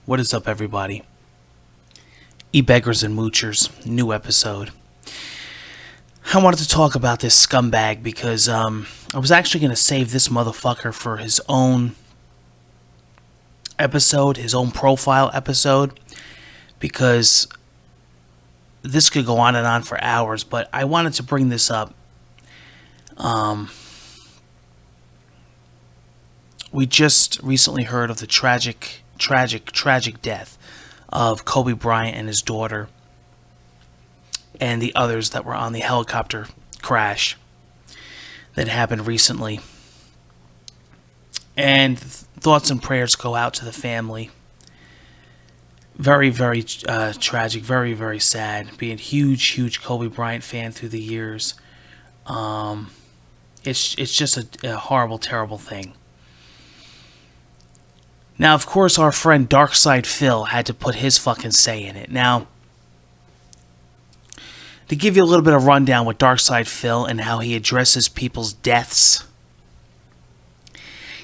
What is up, everybody? E-Beggars and Moochers, new episode. I wanted to talk about this scumbag because I was actually going to save this motherfucker for his own episode, his own profile episode, because this could go on and on for hours, but I wanted to bring this up. We just recently heard of the tragic death of Kobe Bryant and his daughter and the others that were on the helicopter crash that happened recently. And thoughts and prayers go out to the family. Very, very tragic, very, very sad. Being a huge Kobe Bryant fan through the years. It's just a horrible, terrible thing. Now, of course, our friend Darkside Phil had to put his fucking say in it. Now, to give you a little bit of rundown with Darkside Phil and how he addresses people's deaths,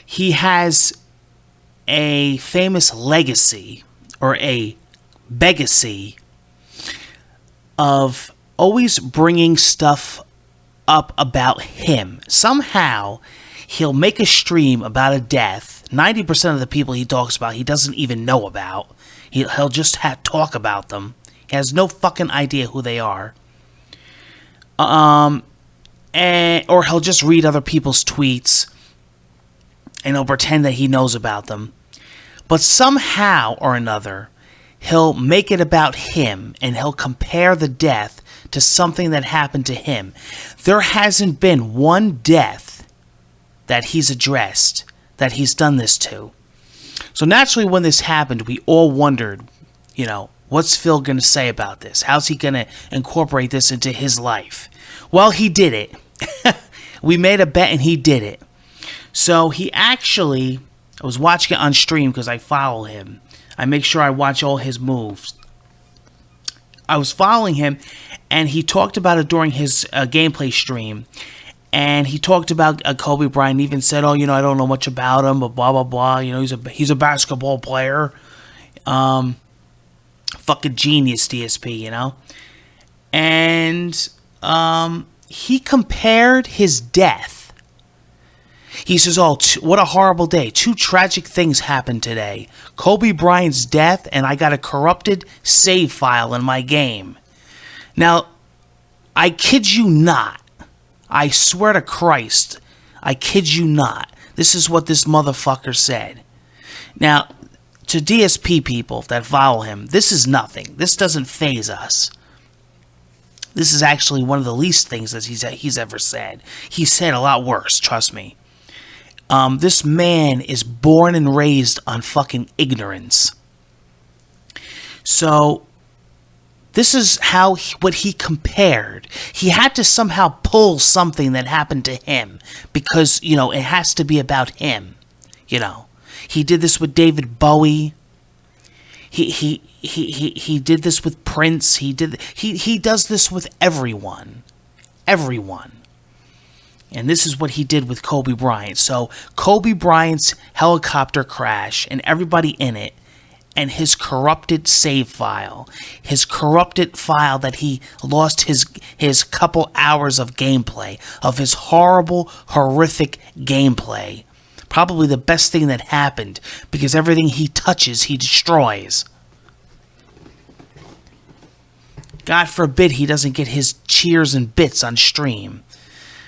he has a famous legacy, or a begacy, of always bringing stuff up about him. Somehow, he'll make a stream about a death. 90% of the people he talks about, he doesn't even know about. He'll just talk about them. He has no fucking idea who they are. Or he'll just read other people's tweets and he'll pretend that he knows about them. But somehow or another, he'll make it about him and he'll compare the death to something that happened to him. There hasn't been one death that he's addressed that he's done this to. So naturally, when this happened, we all wondered, what's Phil going to say about this? How's he going to incorporate this into his life? Well, he did it. We made a bet and he did it. So he actually, I was watching it on stream because I follow him. I make sure I watch all his moves. I was following him and he talked about it during his gameplay stream. And he talked about Kobe Bryant, even said, I don't know much about him, but blah, blah, blah. He's a basketball player. Fucking genius, DSP, And he compared his death. He says, what a horrible day. 2 tragic things happened today. Kobe Bryant's death, and I got a corrupted save file in my game. Now, I kid you not. I swear to Christ, I kid you not. This is what this motherfucker said. Now, to DSP people that follow him, this is nothing. This doesn't faze us. This is actually one of the least things that he's ever said. He said a lot worse, trust me. This man is born and raised on fucking ignorance. So this is what he compared. He had to somehow pull something that happened to him because, it has to be about him. He did this with David Bowie. He did this with Prince. He does this with everyone. Everyone. And this is what he did with Kobe Bryant. So Kobe Bryant's helicopter crash and everybody in it, and his corrupted save file, his corrupted file that he lost his couple hours of gameplay, of his horrible, horrific gameplay. Probably the best thing that happened, because everything he touches, he destroys. God forbid he doesn't get his cheers and bits on stream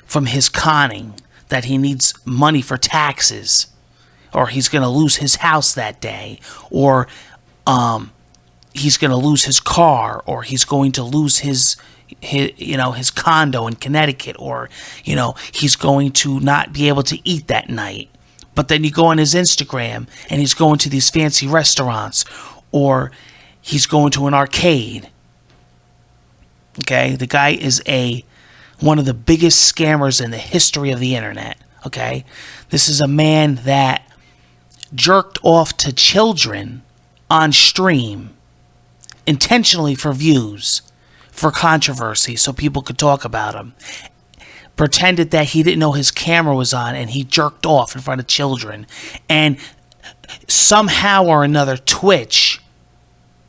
from his conning that he needs money for taxes. Or he's going to lose his house that day, or he's going to lose his car, or he's going to lose his condo in Connecticut, or he's going to not be able to eat that night. But then you go on his Instagram and he's going to these fancy restaurants, or he's going to an arcade. Okay, the guy is one of the biggest scammers in the history of the internet. Okay, this is a man that jerked off to children on stream intentionally for views, for controversy, so people could talk about him. Pretended that he didn't know his camera was on and he jerked off in front of children. And somehow or another, Twitch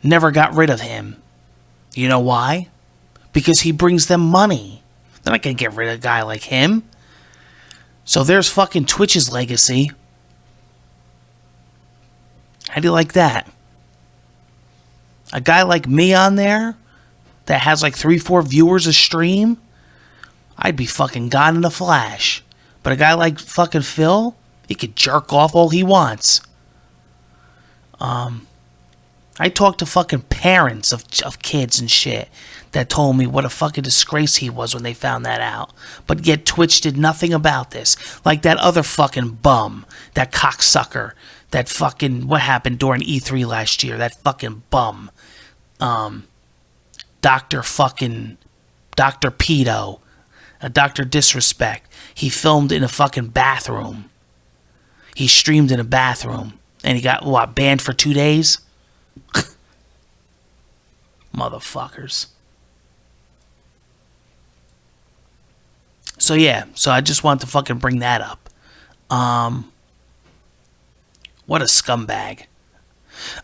never got rid of him. You know why? Because he brings them money. They're not going to get rid of a guy like him. So there's fucking Twitch's legacy. How do you like that? A guy like me on there that has like 3-4 viewers a stream, I'd be fucking gone in a flash. But a guy like fucking Phil, he could jerk off all he wants. I talked to fucking parents of kids and shit that told me what a fucking disgrace he was when they found that out. But yet Twitch did nothing about this. Like that other fucking bum, that cocksucker, that fucking, what happened during E3 last year, that fucking bum. Dr. Pedo, Dr. Disrespect. He filmed in a fucking bathroom. He streamed in a bathroom. And he got, what, banned for 2 days? Motherfuckers. So yeah, so I just wanted to fucking bring that up. What a scumbag.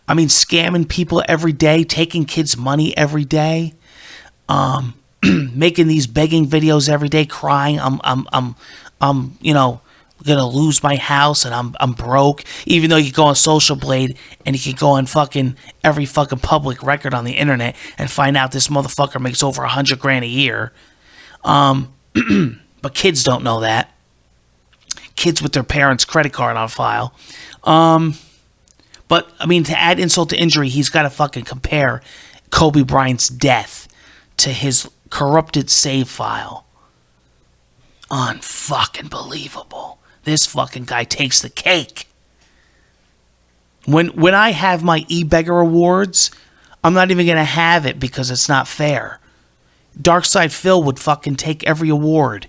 I mean, scamming people every day, taking kids' money every day, making these begging videos every day, crying, I'm you know, gonna lose my house and I'm broke, even though you go on Social Blade and you can go on fucking every fucking public record on the internet and find out this motherfucker makes over $100,000 a year. But kids don't know that. Kids with their parents' credit card on file. But I mean, to add insult to injury, he's got to fucking compare Kobe Bryant's death to his corrupted save file. Unfucking believable. This fucking guy takes the cake. When I have my E-Beggar awards, I'm not even going to have it because it's not fair. Darkside Phil would fucking take every award.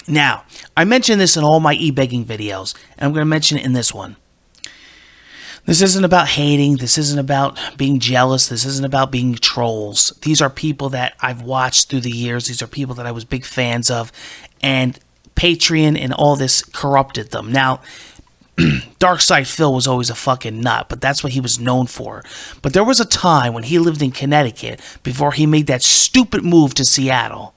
Now, I mention this in all my e-begging videos, and I'm going to mention it in this one. This isn't about hating. This isn't about being jealous. This isn't about being trolls. These are people that I've watched through the years. These are people that I was big fans of, and Patreon and all this corrupted them. Now, Darkside Phil was always a fucking nut, but that's what he was known for. But there was a time when he lived in Connecticut before he made that stupid move to Seattle,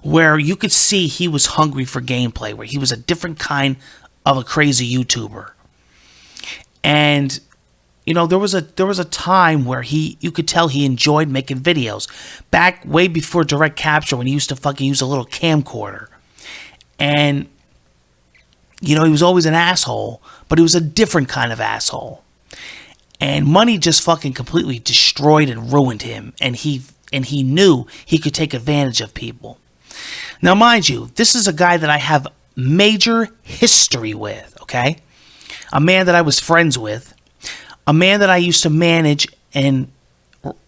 where you could see he was hungry for gameplay, where he was a different kind of a crazy YouTuber. And you know, there was a time where you could tell he enjoyed making videos, back way before direct capture, when he used to fucking use a little camcorder. And you know, he was always an asshole, but he was a different kind of asshole. And money just fucking completely destroyed and ruined him, and he knew he could take advantage of people. Now, mind you, this is a guy that I have major history with, okay? A man that I was friends with, a man that I used to manage and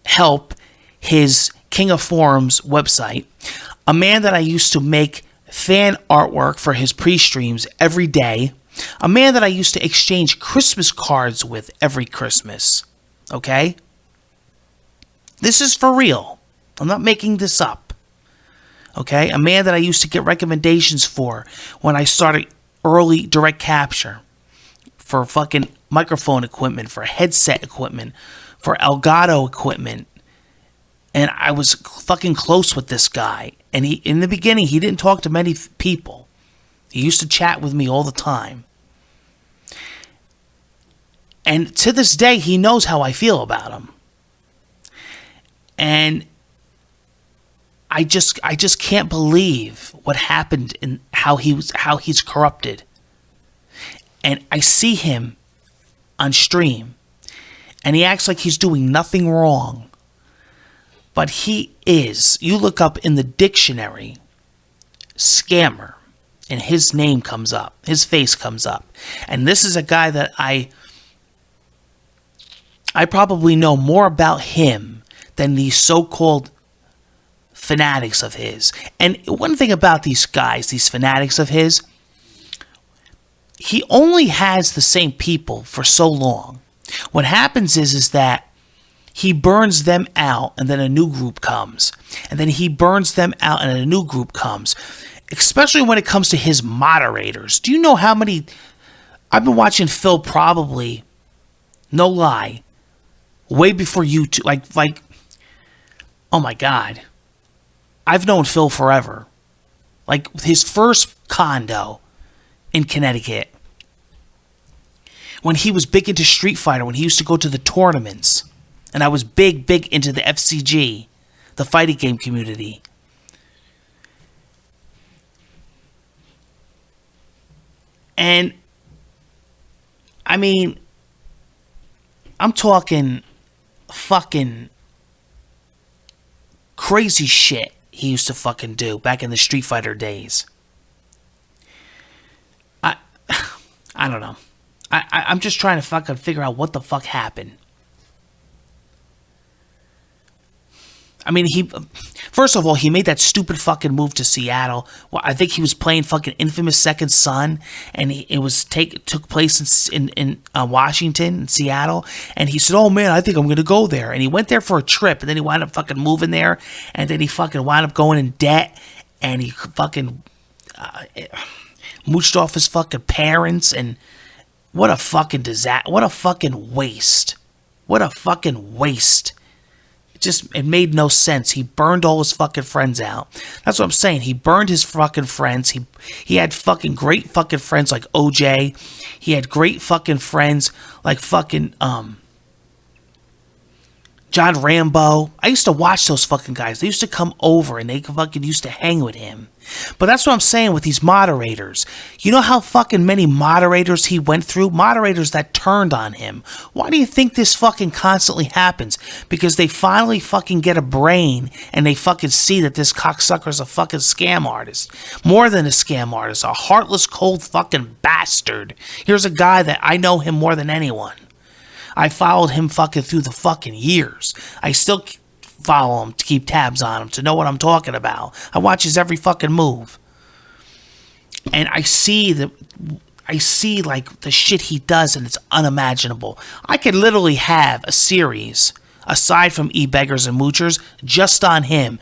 help his King of Forums website, a man that I used to make fan artwork for his pre-streams every day, a man that I used to exchange Christmas cards with every Christmas, okay? This is for real. I'm not making this up, okay? A man that I used to get recommendations for when I started early direct capture, for fucking microphone equipment, for headset equipment, for Elgato equipment. And I was fucking close with this guy. And in the beginning, he didn't talk to many people. He used to chat with me all the time. And to this day, he knows how I feel about him. And I just can't believe what happened and how he's corrupted. And I see him on stream, and he acts like he's doing nothing wrong. But he is. You look up in the dictionary, scammer, and his name comes up. His face comes up. And this is a guy that I probably know more about him than these so-called fanatics of his. And one thing about these guys, these fanatics of his, he only has the same people for so long. What happens is that he burns them out, and then a new group comes. And then he burns them out, and a new group comes. Especially when it comes to his moderators. Do you know how many I've been watching Phil probably, no lie, way before you two. Like, oh my God. I've known Phil forever. Like, his first condo in Connecticut. When he was big into Street Fighter, when he used to go to the tournaments. And I was big into the FCG, the fighting game community. And, I mean, I'm talking fucking crazy shit he used to fucking do back in the Street Fighter days. I don't know. I'm just trying to fucking figure out what the fuck happened. I mean, first of all, he made that stupid fucking move to Seattle. Well, I think he was playing fucking Infamous Second Son, and it took place in Washington, in Seattle, and he said, "Oh man, I think I'm gonna go there." And he went there for a trip, and then he wound up fucking moving there, and then he fucking wound up going in debt, and he fucking mooched off his fucking parents, and what a fucking disaster! What a fucking waste! What a fucking waste! It made no sense. He burned all his fucking friends out. That's what I'm saying. He burned his fucking friends. He had fucking great fucking friends like OJ. He had great fucking friends like fucking John Rambo. I used to watch those fucking guys. They used to come over and they fucking used to hang with him. But that's what I'm saying with these moderators. You know how fucking many moderators he went through? Moderators that turned on him. Why do you think this fucking constantly happens? Because they finally fucking get a brain and they fucking see that this cocksucker's a fucking scam artist. More than a scam artist. A heartless, cold fucking bastard. Here's a guy that I know him more than anyone. I followed him fucking through the fucking years. I still follow him to keep tabs on him, to know what I'm talking about. I watch his every fucking move. And I see like the shit he does, and it's unimaginable. I could literally have a series, aside from E-Beggars and Moochers, just on him.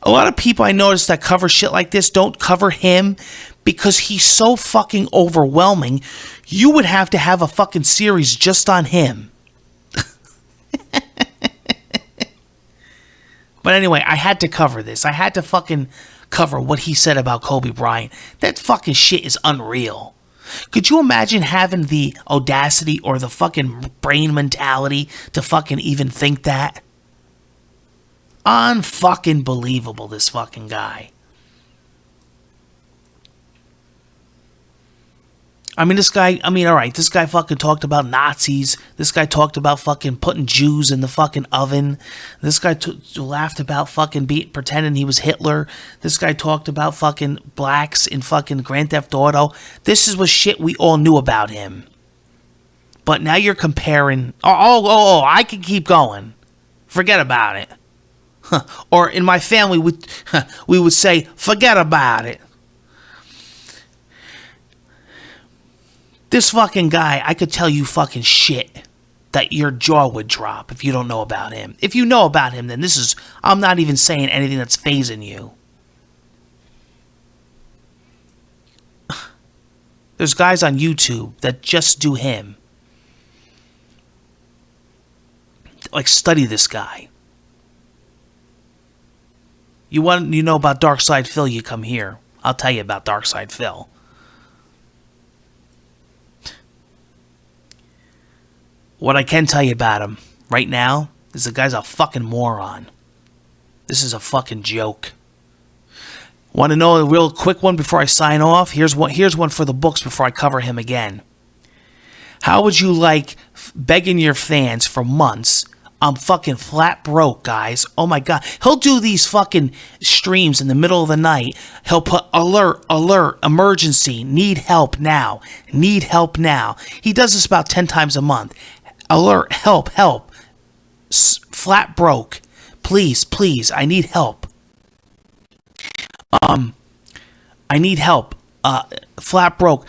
A lot of people I notice that cover shit like this don't cover him because he's so fucking overwhelming. You would have to have a fucking series just on him. But anyway, I had to cover this. I had to fucking cover what he said about Kobe Bryant. That fucking shit is unreal. Could you imagine having the audacity or the fucking brain mentality to fucking even think that? Unfucking believable, this fucking guy. I mean, alright, this guy fucking talked about Nazis. This guy talked about fucking putting Jews in the fucking oven. This guy laughed about fucking pretending he was Hitler. This guy talked about fucking blacks in fucking Grand Theft Auto. This is what shit we all knew about him. But now you're comparing... I can keep going. Forget about it. Or in my family, we would say, forget about it. This fucking guy, I could tell you fucking shit that your jaw would drop if you don't know about him. If you know about him, then I'm not even saying anything that's phasing you. There's guys on YouTube that just do him. Like, study this guy. You know about Dark Side Phil, you come here. I'll tell you about Dark Side Phil. What I can tell you about him right now is the guy's a fucking moron. This is a fucking joke. Want to know a real quick one before I sign off? Here's one for the books before I cover him again. How would you like begging your fans for months? I'm fucking flat broke, guys. Oh my God. He'll do these fucking streams in the middle of the night. He'll put alert, emergency, need help now. Need help now. He does this about 10 times a month. Alert, help. Flat broke. Please, I need help. I need help. Flat broke.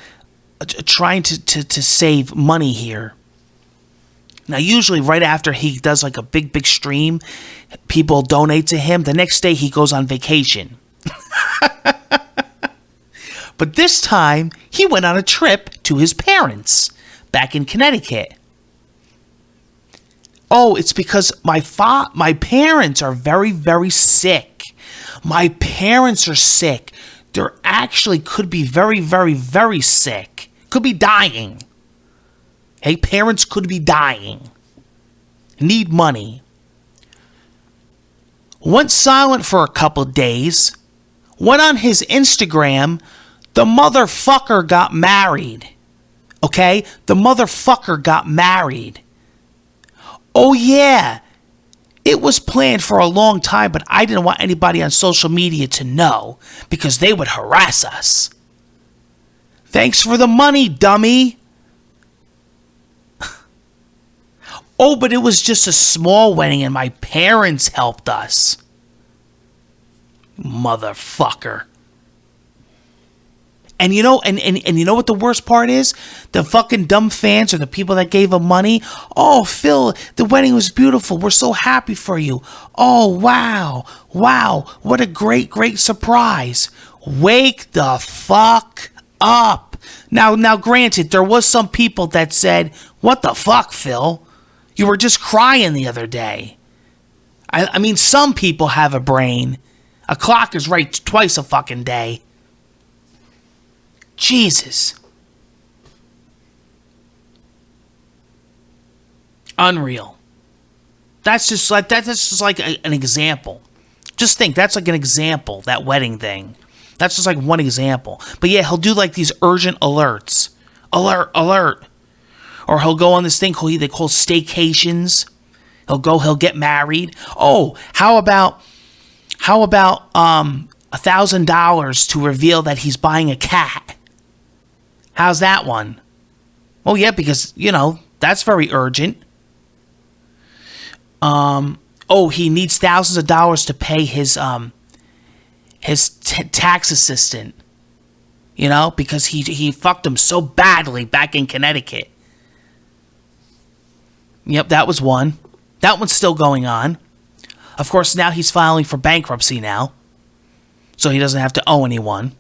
Trying to save money here. Now, usually right after he does like a big stream, people donate to him. The next day he goes on vacation. But this time, he went on a trip to his parents back in Connecticut. Oh, it's because my parents are very, very sick. My parents are sick. They're actually could be very, very, very sick. Could be dying. Hey, parents could be dying. Need money. Went silent for a couple days. Went on his Instagram. The motherfucker got married. Okay? The motherfucker got married. Oh, yeah. It was planned for a long time, but I didn't want anybody on social media to know because they would harass us. Thanks for the money, dummy. Oh, but it was just a small wedding and my parents helped us. Motherfucker. And you know, and you know what the worst part is? The fucking dumb fans or the people that gave him money. Oh, Phil, the wedding was beautiful. We're so happy for you. Oh, wow. Wow. What a great, great surprise. Wake the fuck up. Now, granted, there was some people that said, what the fuck, Phil? You were just crying the other day. I mean, some people have a brain. A clock is right twice a fucking day. Jesus. Unreal. That's just like an example. Just think, that's like an example, that wedding thing. That's just like one example. But yeah, he'll do like these urgent alerts. Alert, alert. Or he'll go on this thing they call staycations. He'll get married. Oh, how about $1,000 to reveal that he's buying a cat? How's that one? Oh yeah, because that's very urgent. He needs thousands of dollars to pay his tax assistant. Because he fucked him so badly back in Connecticut. Yep, that was one. That one's still going on. Of course, now he's filing for bankruptcy now. So he doesn't have to owe anyone.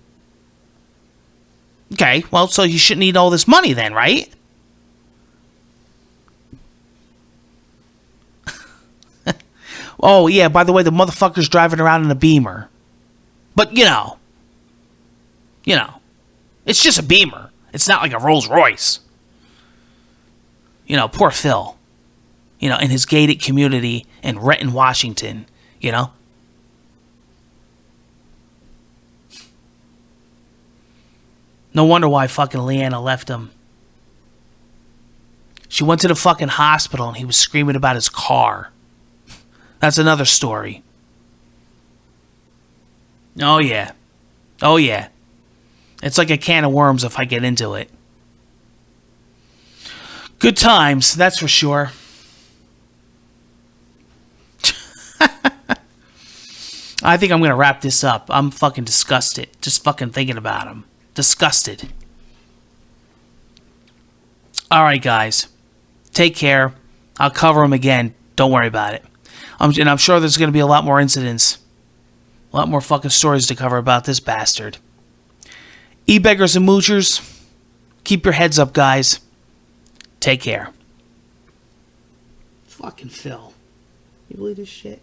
Okay, well, so you shouldn't need all this money then, right? Oh, yeah, by the way, the motherfucker's driving around in a Beamer. But, it's just a Beamer. It's not like a Rolls Royce. Poor Phil. In his gated community in Renton, Washington, No wonder why fucking Leanna left him. She went to the fucking hospital and he was screaming about his car. That's another story. Oh, yeah. Oh, yeah. It's like a can of worms if I get into it. Good times, that's for sure. I think I'm going to wrap this up. I'm fucking disgusted. Just fucking thinking about him. Disgusted. Alright, guys. Take care. I'll cover him again. Don't worry about it. And I'm sure there's going to be a lot more incidents. A lot more fucking stories to cover about this bastard. E-Beggars and Moochers, keep your heads up, guys. Take care. Fucking Phil. You believe this shit?